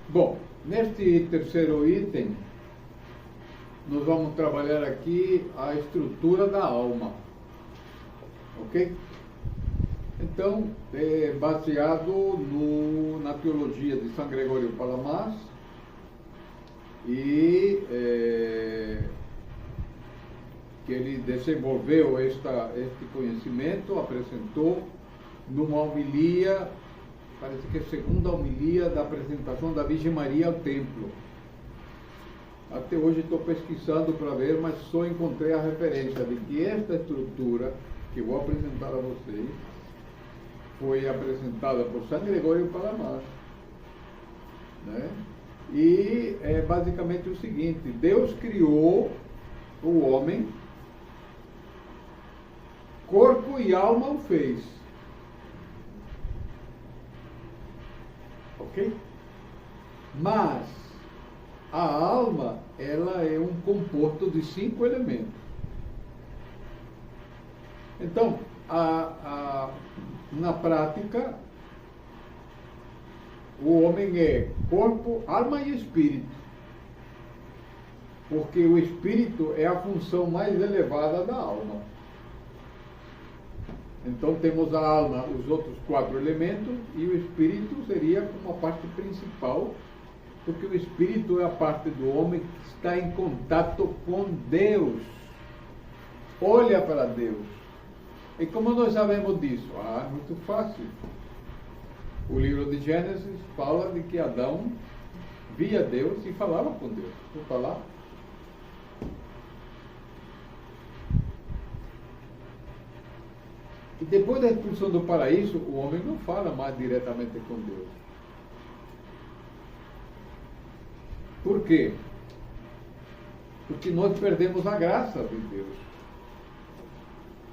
Bom, neste terceiro item, nós vamos trabalhar aqui a estrutura da alma, ok? Então, é baseado na teologia de São Gregório Palamas e que ele desenvolveu este conhecimento, apresentou numa homilia, parece que é a segunda homilia da apresentação da Virgem Maria ao templo. Até hoje estou pesquisando para ver, mas só encontrei a referência de que esta estrutura que vou apresentar a vocês foi apresentada por São Gregório Palamas, né? E é basicamente o seguinte: Deus criou o homem, corpo e alma o fez, ok? Mas a alma, ela é um composto de 5 elementos. Então, na prática, o homem é corpo, alma e espírito, porque o espírito é a função mais elevada da alma. Então temos a alma, os outros 4 elementos, e o espírito seria uma parte principal, porque o espírito é a parte do homem que está em contato com Deus, olha para Deus. E como nós sabemos disso? Muito fácil. O livro de Gênesis fala de que Adão via Deus e falava com Deus. Vou falar. E depois da expulsão do paraíso, o homem não fala mais diretamente com Deus. Por quê? Porque nós perdemos a graça de Deus.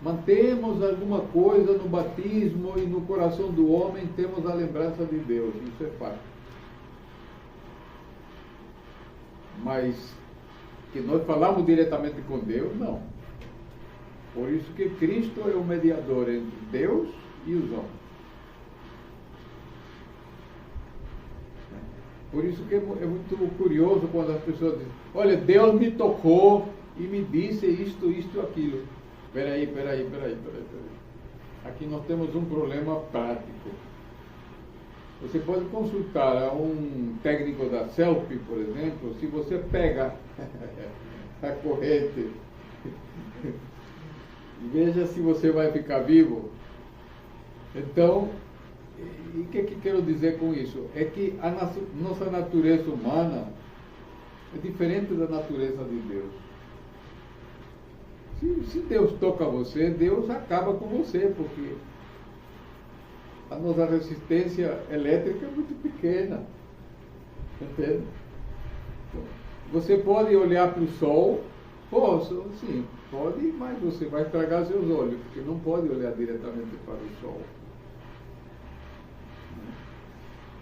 Mantemos alguma coisa no batismo e no coração do homem, temos a lembrança de Deus, isso é fato. Mas que nós falamos diretamente com Deus, não. Por isso que Cristo é o mediador entre Deus e os homens. Por isso que é muito curioso quando as pessoas dizem: olha, Deus me tocou e me disse isto, aquilo. Peraí. Aqui nós temos um problema prático. Você pode consultar a um técnico da CELP, por exemplo, se você pega a corrente e veja se você vai ficar vivo. Então, e o que quero dizer com isso? É que a nossa natureza humana é diferente da natureza de Deus. Se Deus toca você, Deus acaba com você, porque a nossa resistência elétrica é muito pequena. Entende? Você pode olhar para o sol, posso, sim, pode, mas você vai estragar seus olhos, porque não pode olhar diretamente para o sol.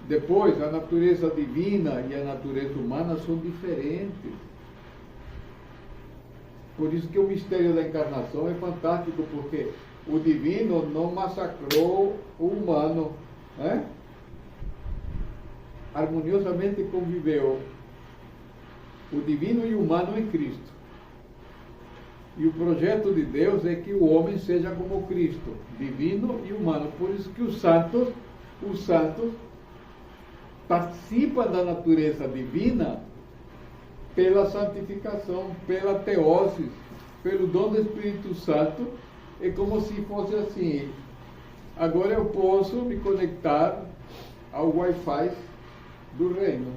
Depois, a natureza divina e a natureza humana são diferentes. Por isso que o mistério da encarnação é fantástico, porque o divino não massacrou o humano, né? Harmoniosamente conviveu o divino e o humano em Cristo. E o projeto de Deus é que o homem seja como Cristo, divino e humano. Por isso que os santos participam da natureza divina pela santificação, pela teose, pelo dom do Espírito Santo. É como se fosse assim: agora eu posso me conectar ao Wi-Fi do reino,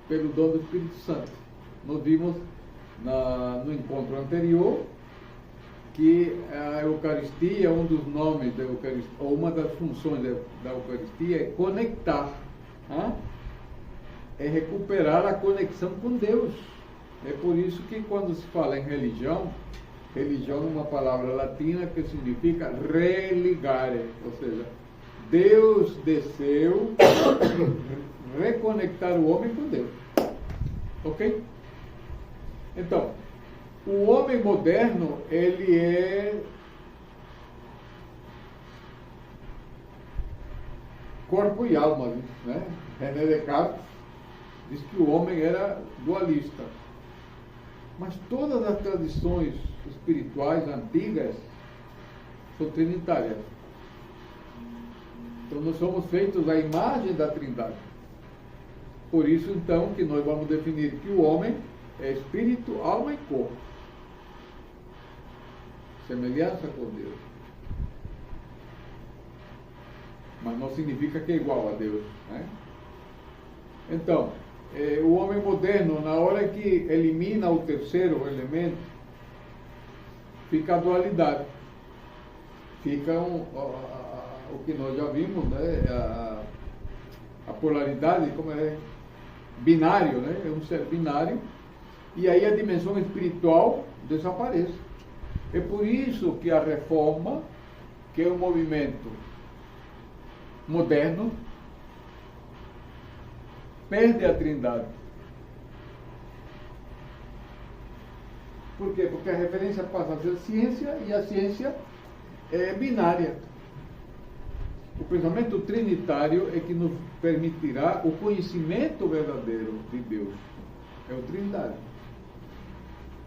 pelo dom do Espírito Santo. Nós vimos no encontro anterior que a Eucaristia, um dos nomes da Eucaristia, ou uma das funções da Eucaristia é conectar, é recuperar a conexão com Deus. É por isso que quando se fala em religião é uma palavra latina que significa religare, ou seja, Deus desceu reconectar o homem com Deus. Ok? Então, o homem moderno, ele é corpo e alma, né? René Descartes diz que o homem era dualista. Mas todas as tradições espirituais antigas são trinitárias. Então nós somos feitos à imagem da Trindade. Por isso então que nós vamos definir que o homem é espírito, alma e corpo. Semelhança com Deus. Mas não significa que é igual a Deus, né? Então, o homem moderno, na hora que elimina o terceiro elemento, fica a dualidade. Fica o que nós já vimos, né? A polaridade, como é? Binário, né? É um ser binário. E aí a dimensão espiritual desaparece. É por isso que a reforma, que é um movimento moderno, perde a Trindade. Por quê? Porque a referência passa a ser ciência e a ciência é binária. O pensamento trinitário é que nos permitirá o conhecimento verdadeiro de Deus. É o Trindade.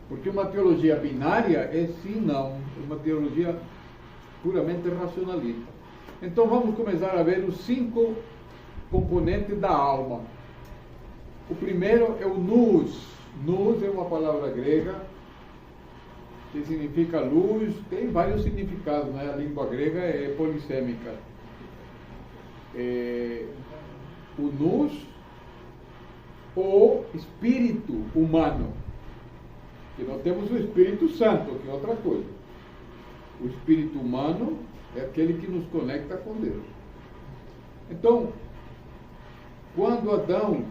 Porque uma teologia binária é sim, não. É uma teologia puramente racionalista. Então vamos começar a ver os 5 componentes da alma. O primeiro é o nous. Nous é uma palavra grega que significa luz, tem vários significados, né? A língua grega é polissêmica. O nous, o espírito humano. Que nós temos o Espírito Santo, que é outra coisa. O espírito humano é aquele que nos conecta com Deus. Então, quando Adão,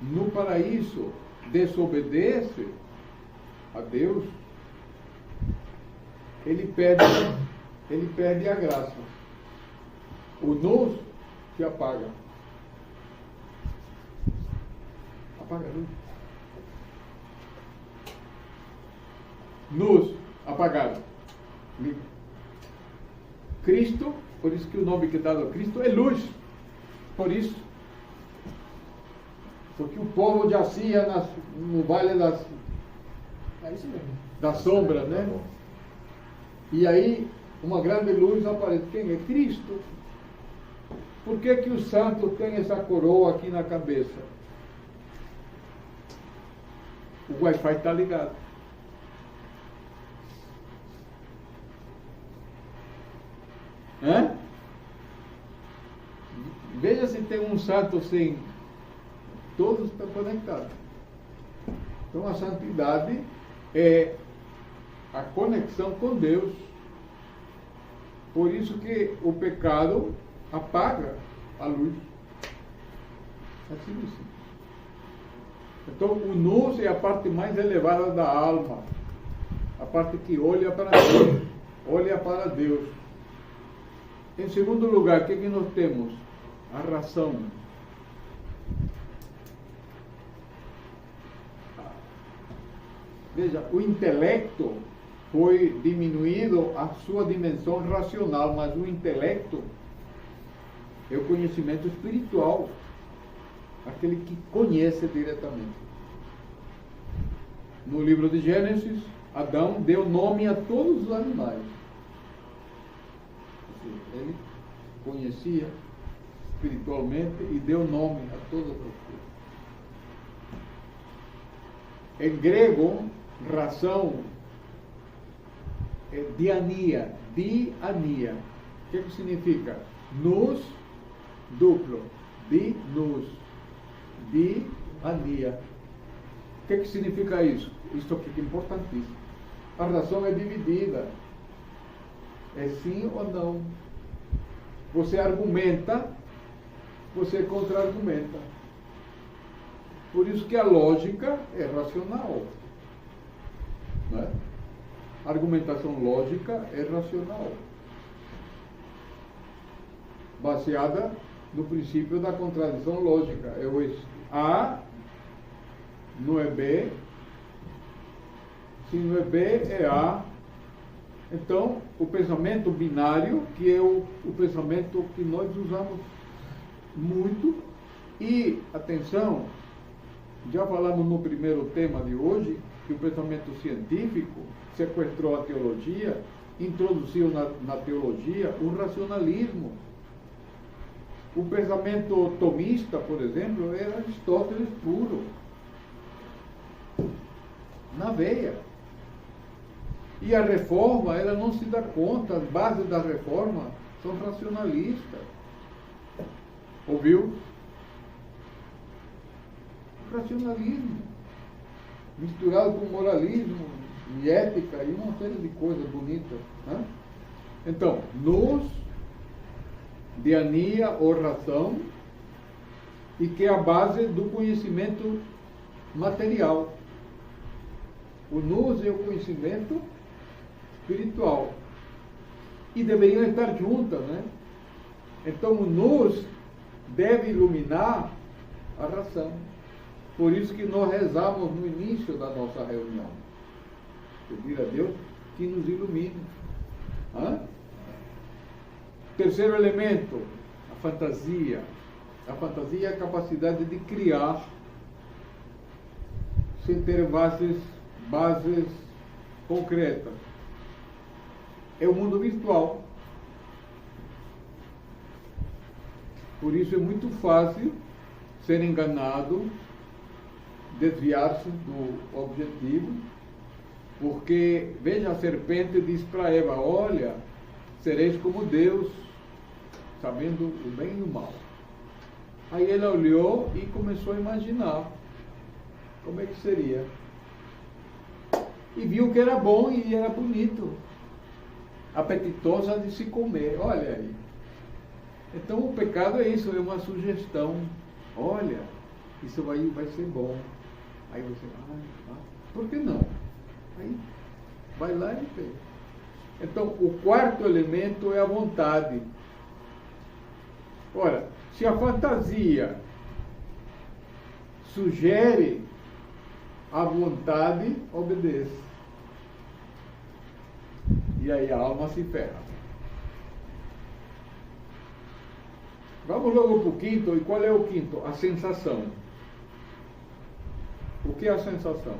no paraíso, desobedece a Deus, ele perde a graça. O nous se apaga. Apaga a luz. Nous, apagado. Cristo, por isso que o nome que é dado a Cristo é luz. Por isso. Porque o povo jazia no vale das sombras, né? E aí, uma grande luz aparece. Quem é? Cristo. Por que que o santo tem essa coroa aqui na cabeça? O Wi-Fi está ligado. Hã? Veja se tem um santo sem. Todos estão conectados. Então a santidade é a conexão com Deus. Por isso que o pecado apaga a luz. Assim assim. Então o nous é a parte mais elevada da alma. A parte que olha para Deus. Olha para Deus. Em segundo lugar, o que nós temos? A razão. Veja, o intelecto foi diminuído a sua dimensão racional, mas o intelecto é o conhecimento espiritual, aquele que conhece diretamente. No livro de Gênesis, Adão deu nome a todos os animais. Ele conhecia espiritualmente e deu nome a todas as coisas. Em grego, razão é diania. Diania. O que significa? Nous duplo. Di-nous. Diania. O que significa isso? Isso aqui é importantíssimo. A razão é dividida. É sim ou não. Você argumenta, você contra-argumenta. Por isso que a lógica é racional. Não é? A argumentação lógica é racional. Baseada no princípio da contradição lógica. É o A não é B. Se não é B, é A. Então, o pensamento binário, que é o pensamento que nós usamos muito. E, atenção, já falamos no primeiro tema de hoje, que o pensamento científico sequestrou a teologia, introduziu na teologia o racionalismo. O pensamento tomista, por exemplo, era Aristóteles puro, na veia. E a reforma, ela não se dá conta, as bases da reforma são racionalistas. Ouviu? Racionalismo, misturado com moralismo e ética e uma série de coisas bonitas. Né? Então, nous, diania ou razão, e que é a base do conhecimento material. O nous é o conhecimento espiritual. E deveriam estar juntas, né? Então, o nous deve iluminar a razão. Por isso que nós rezamos no início da nossa reunião. Pedir a Deus que nos ilumine. Terceiro elemento, a fantasia. A fantasia é a capacidade de criar sem ter bases concretas. É o mundo virtual. Por isso é muito fácil ser enganado, desviar-se do objetivo, porque, veja, a serpente diz para Eva: olha, sereis como Deus, sabendo o bem e o mal. Aí ela olhou e começou a imaginar como é que seria. E viu que era bom e era bonito, apetitosa de se comer. Olha aí. Então o pecado é isso, é uma sugestão. Olha, isso vai ser bom. Aí você, por que não? Aí vai lá e vê. Então o quarto elemento é a vontade. Ora, se a fantasia sugere, a vontade obedece. E aí a alma se ferra. Vamos logo para o quinto. E qual é o quinto? A sensação. O que é a sensação?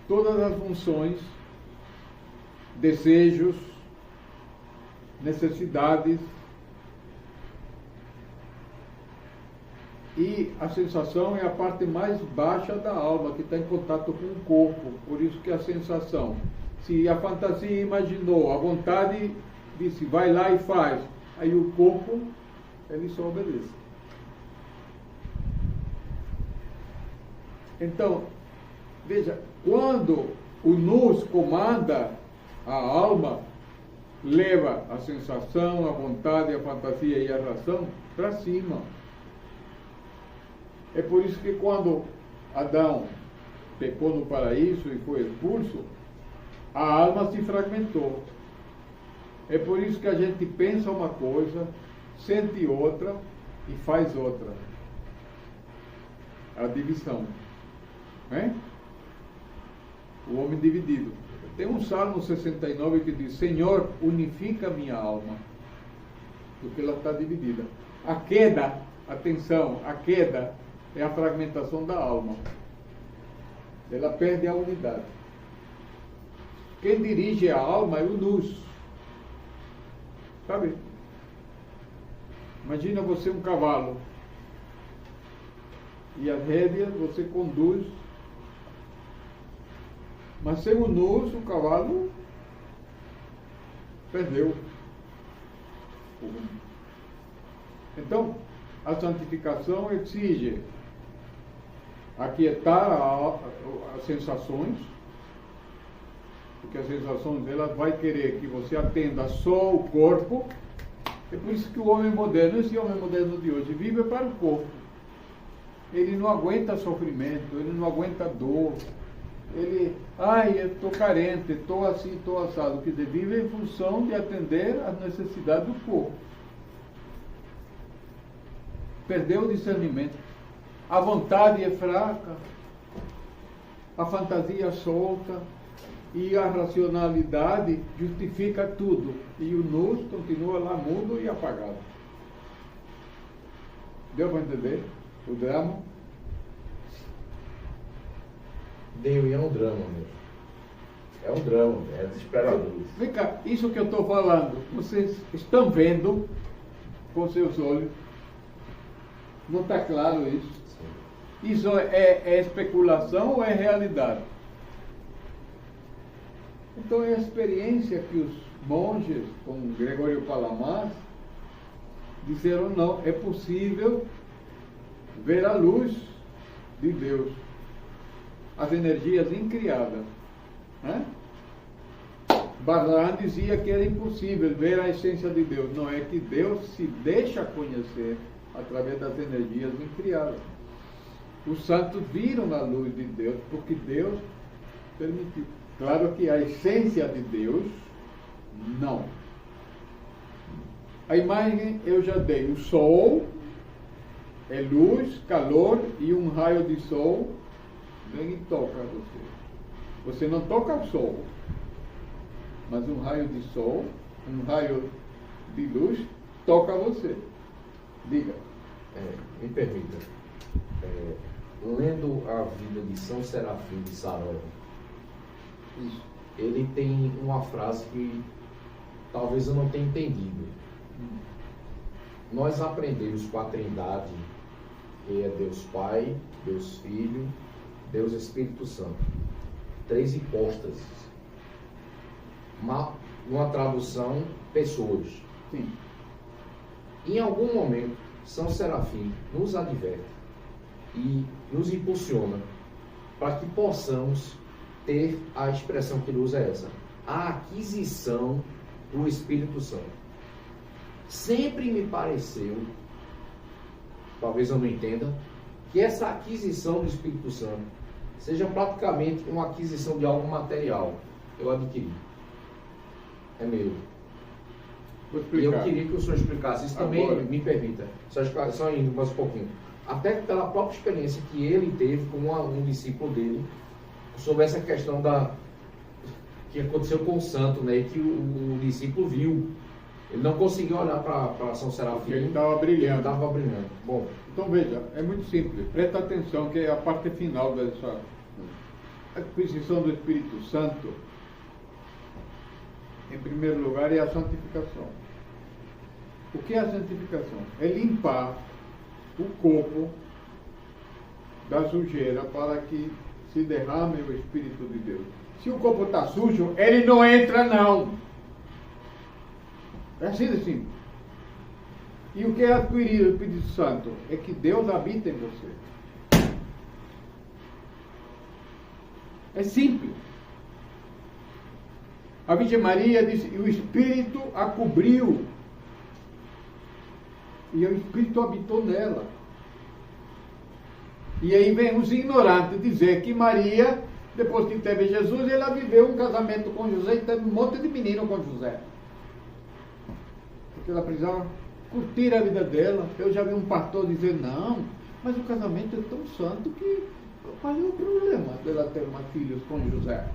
Todas as funções, desejos, necessidades, e a sensação é a parte mais baixa da alma, que está em contato com o corpo. Por isso que a sensação, se a fantasia imaginou, a vontade disse, vai lá e faz, aí o corpo, ele só obedece. Então, veja, quando o nous comanda a alma, leva a sensação, a vontade, a fantasia e a razão para cima. É por isso que quando Adão pecou no paraíso e foi expulso, a alma se fragmentou. É por isso que a gente pensa uma coisa, sente outra e faz outra. A divisão. Né? O homem dividido. Tem um Salmo 69 que diz: Senhor, unifica minha alma, porque ela está dividida. A queda, atenção, a queda é a fragmentação da alma. Ela perde a unidade. Quem dirige a alma é o nous. Sabe? Imagina você um cavalo. E as rédeas você conduz. Mas sem o nous, o cavalo perdeu. Então, a santificação exige aquietar as sensações, porque as sensações elas vai querer que você atenda só o corpo. É por isso que o homem moderno, esse homem moderno de hoje, vive para o corpo. Ele não aguenta sofrimento, ele não aguenta dor. Ele, eu estou carente, estou assim, estou assado. Quer dizer, vive em função de atender às necessidades do corpo. Perdeu o discernimento. A vontade é fraca, a fantasia solta, e a racionalidade justifica tudo. E o nous continua lá mudo e apagado. Deu para entender o drama? Deu, e é um drama mesmo. É um drama, é desesperador. Vem cá, isso que eu estou falando, vocês estão vendo com seus olhos? Não está claro isso? Sim. Isso é especulação ou é realidade? Então é a experiência que os monges, como Gregório Palamas, disseram: não, é possível ver a luz de Deus, as energias incriadas. Né? Barlan dizia que era impossível ver a essência de Deus. Não, é que Deus se deixa conhecer através das energias incriadas. Os santos viram a luz de Deus porque Deus permitiu. Claro que a essência de Deus, não. A imagem eu já dei. O sol é luz, calor, e um raio de sol vem e toca você. Você não toca o sol, mas um raio de sol, um raio de luz, toca você. Diga. Me permita. Lendo a vida de São Serafim de Sarov, ele tem uma frase que talvez eu não tenha entendido. Nós aprendemos com a Trindade, que é Deus Pai, Deus Filho, Deus Espírito Santo. 3 hipóstases. Uma tradução, pessoas. Sim. Em algum momento, São Serafim nos adverte e nos impulsiona para que possamos ter a expressão que ele usa é essa: a aquisição do Espírito Santo. Sempre me pareceu, talvez eu não entenda, que essa aquisição do Espírito Santo seja praticamente uma aquisição de algo material. Eu adquiri. É meu. E eu queria que o senhor explicasse isso também. Agora, me permita, só indo mais um pouquinho. Até pela própria experiência que ele teve com um discípulo dele, sobre essa questão que aconteceu com o santo, né, e que o discípulo viu. Ele não conseguiu olhar para São Serafim. Ele estava brilhando. Estava brilhando. Bom. Então veja, é muito simples. Presta atenção que é a parte final dessa aquisição do Espírito Santo. Em primeiro lugar, é a santificação. O que é a santificação? É limpar o corpo da sujeira para que se derrame o Espírito de Deus. Se o corpo está sujo, ele não entra, não. É assim de simples. E o que é adquirir o Espírito Santo? É que Deus habita em você. É simples. A Virgem Maria disse: e o Espírito a cobriu. E o Espírito habitou nela. E aí vem os ignorantes dizer que Maria, depois que teve Jesus, ela viveu um casamento com José e teve um monte de menino com José. Porque ela precisava curtir a vida dela. Eu já vi um pastor dizer: não, mas o casamento é tão santo que qual é o problema dela ter mais filhos com José?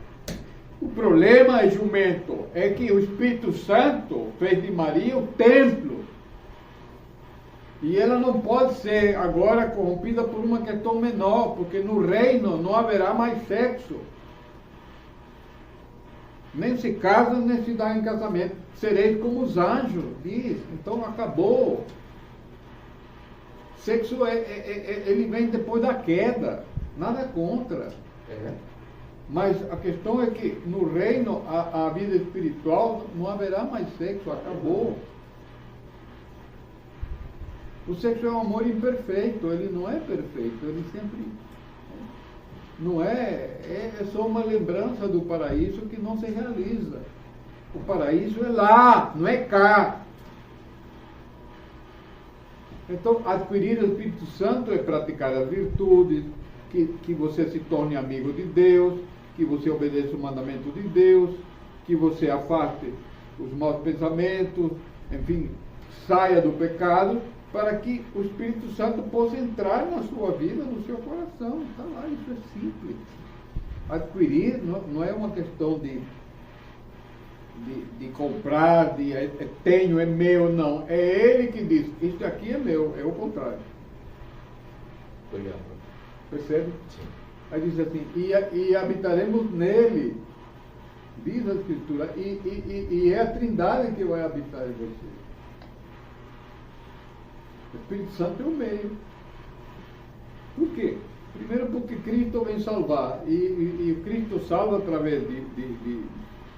O problema, jumento, é que o Espírito Santo fez de Maria o templo. E ela não pode ser agora corrompida por uma questão menor, porque no reino não haverá mais sexo. Nem se casa, nem se dá em casamento. Sereis como os anjos, diz. Então acabou. Sexo ele vem depois da queda. Nada contra. Mas a questão é que no reino, a vida espiritual, não haverá mais sexo. Acabou. O sexo é um amor imperfeito. Ele não é perfeito. Ele sempre... Não é só uma lembrança do paraíso que não se realiza. O paraíso é lá, não é cá. Então, adquirir o Espírito Santo é praticar as virtudes, que você se torne amigo de Deus, que você obedeça o mandamento de Deus, que você afaste os maus pensamentos, enfim, saia do pecado, para que o Espírito Santo possa entrar na sua vida, no seu coração. Está lá, isso é simples. Adquirir não é uma questão de comprar, tenho, é meu, não. É ele que diz: isto aqui é meu, é o contrário. Obrigado. Percebe? Sim. Aí diz assim, e habitaremos nele. Diz a Escritura, e é a Trindade que vai habitar em você. O Espírito Santo é o meio. Por quê? Primeiro porque Cristo vem salvar. E Cristo salva através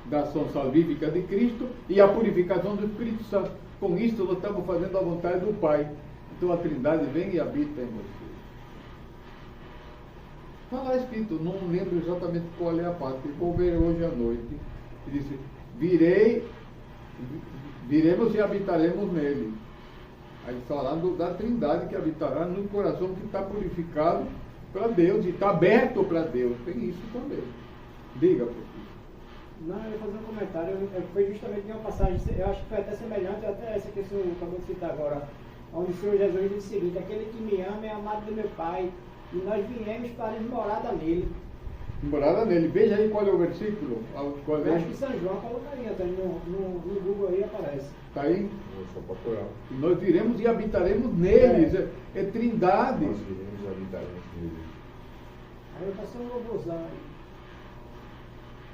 da ação salvífica de Cristo e a purificação do Espírito Santo. Com isso nós estamos fazendo a vontade do Pai. Então a Trindade vem e habita em você. Está lá escrito, não lembro exatamente qual é a parte, vou ver hoje à noite. Ele disse, viremos e habitaremos nele. Aí está falando da Trindade que habitará no coração que está purificado para Deus e está aberto para Deus. Tem isso também. Diga, professor. Não, eu ia fazer um comentário. Foi justamente em uma passagem, eu acho que foi até semelhante até essa que o senhor acabou de citar agora, onde o Senhor Jesus disse o seguinte: aquele que me ama é amado do meu Pai, e nós viemos para morada nele. Morada nele. Veja aí qual é o versículo. Qual é? Eu acho que São João colocaria, tá? No Google aí aparece. Está aí? Vou só procurar. E nós viremos e habitaremos neles. É Trindade. Nós viremos e habitaremos nele. Aí eu passei um louvorzão aí.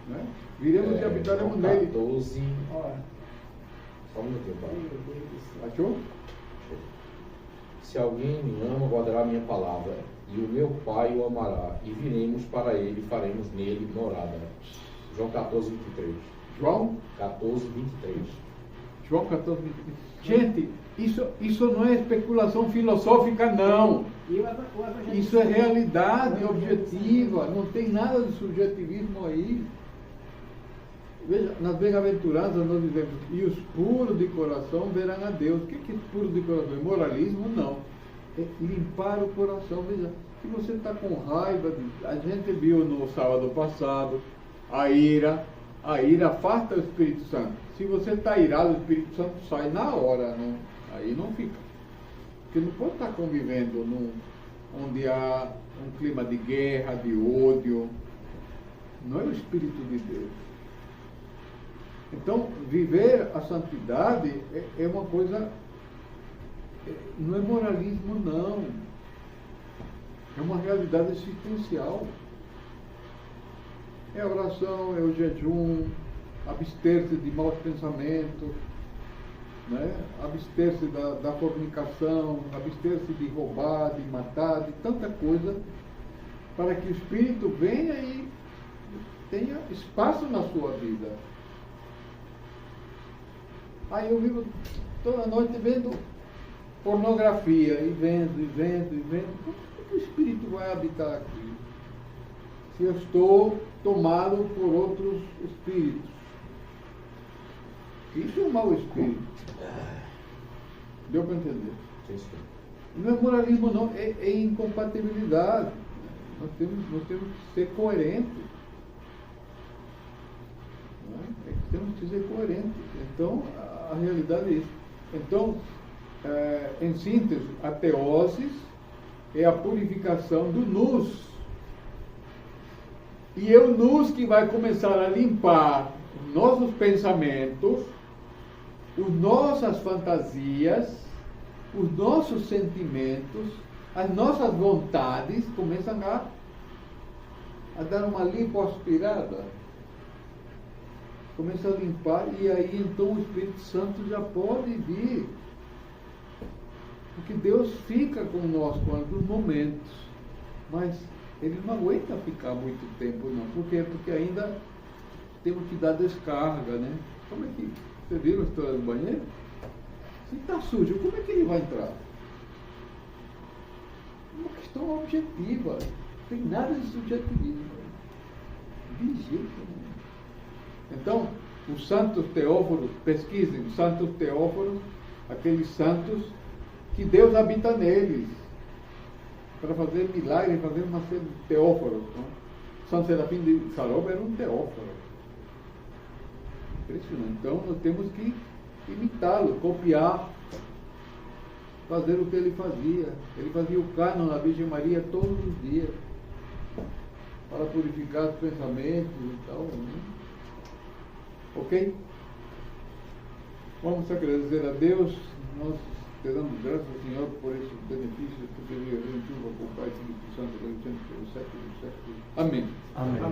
Né? Viremos e habitaremos nele. 14. Olha. Só um minutinho, pai. Meu Deus do céu. Achou? Se alguém me ama, guardará a minha palavra, e o meu Pai o amará, e viremos para ele e faremos nele morada. João 14, 23. João? 14, 23. João 14, 23. Gente, isso não é especulação filosófica, não. E o evangelho. Isso é realidade objetiva. Não tem nada de subjetivismo aí. Veja, nas bem-aventuranças nós dizemos, e os puros de coração verão a Deus. O que é puros de coração? É moralismo? Não. É limpar o coração. Veja, se você está com raiva, a gente viu no sábado passado, a ira afasta o Espírito Santo. Se você está irado, o Espírito Santo sai na hora, não, aí não fica. Porque não pode estar convivendo onde há um clima de guerra, de ódio. Não é o Espírito de Deus. Então, viver a santidade é uma coisa, não é moralismo, não. É uma realidade existencial. É a oração, é o jejum, abster-se de maus pensamentos, né? Abster-se da fornicação, abster-se de roubar, de matar, de tanta coisa, para que o Espírito venha e tenha espaço na sua vida. Aí eu vivo toda noite vendo pornografia, e vendo. Como é que o Espírito vai habitar aqui? Se eu estou tomado por outros espíritos. Isso é um mau espírito. Deu para entender? Sim, sim. Não é moralismo, não, é incompatibilidade. Nós temos que ser coerentes. Temos que ser coerentes. Então, a realidade é isso. Então, em síntese, a teoses é a purificação do nus. E é o nus que vai começar a limpar os nossos pensamentos, as nossas fantasias, os nossos sentimentos, as nossas vontades, começam a dar uma lipoaspirada. Começa a limpar, e aí então o Espírito Santo já pode vir. Porque Deus fica conosco em alguns momentos, mas Ele não aguenta ficar muito tempo, não. Por quê? Porque ainda temos que dar descarga, né? Como é que... Você viu a história do banheiro? Se está sujo, como é que ele vai entrar? É uma questão objetiva. Não tem nada de subjetivismo. De jeito nenhum. Então, os santos teóforos, pesquisem, os santos teóforos, aqueles santos que Deus habita neles, para fazer milagres, fazer uma série de teóforos. Não? São Serafim de Salomé era um teóforo. Impressionante. Então, nós temos que imitá-lo, copiar, fazer o que ele fazia. Ele fazia o cânon na Virgem Maria todos os dias, para purificar os pensamentos e tal. Né? Ok? Vamos agradecer a Deus. Nós te damos graças, Senhor, por esse benefício que tu teria rendido ao Pai sempre. Amém. Amém.